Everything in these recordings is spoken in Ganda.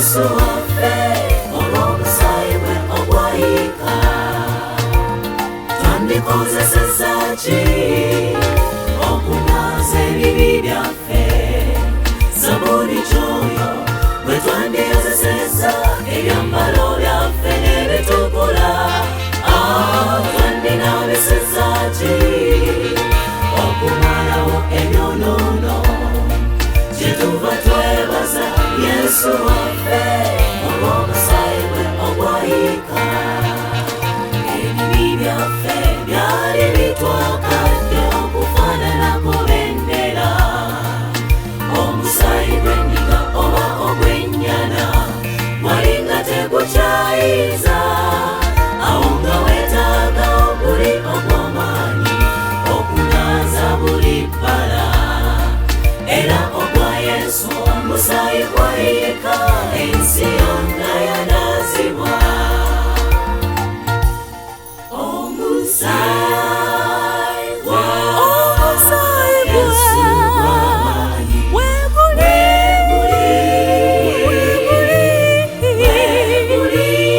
Yesu waffe olw'omusaayi gwe ogwayika. Twandikozesezza ki okunaaza ebibi byaffe? Sabuni kyoyo bwe twandiyozesezza ebyambalo byaffe n'ebitukula. Twandinaabisezza ki okumalawo ebyonoono? Kyetuva twebaza Yesu waffe olw'omusaayi gwe ogwayika. Ebibi byaffe byali bitwakadde okufaananako bendera. Omusaayi gw'endiga oba ogw'ennyana gwalinga tegukyayiza. Awo nga weetaaga oguli ogw'amaanyi okunaaza buli bbala. Era ogwa Yesu omusaayi gwayika, ensi yonna yanaazibwa. Omusaayi gwa Yesu gw'amaanyi weeguli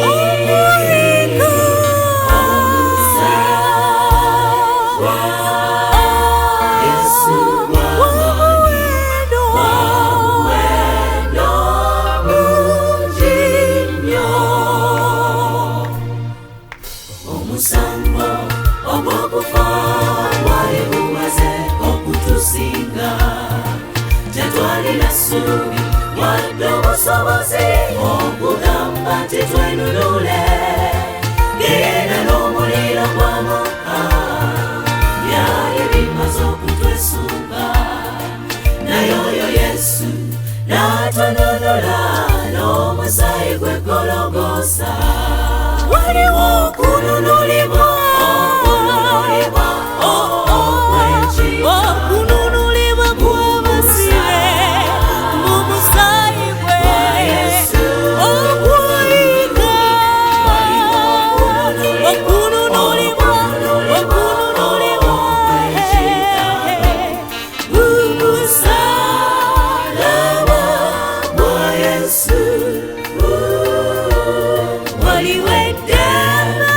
ogwayika. Omusaayi gwa Yesu gw'amaanyi omuwendo mungi nnyo. Omusango ogw'okufa gwali gumaze okutusinga. Tetwalina ssuubi wadde obusobozi okugamba nti twenunule. Genda n'omuliro gw'amaka byali bimaze okutwesunga. Naye oyo Yesu n'atununula n'omusaayi gwe Gologoosa. Waliwo okununulibwa okw'enkizo, okununulibwa kw'abasibe mu musaayi gwe ogwayika. Okununulibwa mu musaalaba gwa Yesu. Waliwo eddembe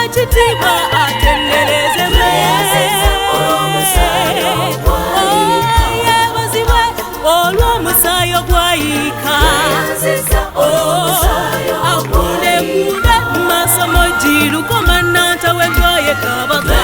w'ekitiibwa atenderezebwe. Yeebazibwe olw'omusaayi ogwayiika. Akunde mu maaso mo Lukoma Nnantawe gwaye Kabaka.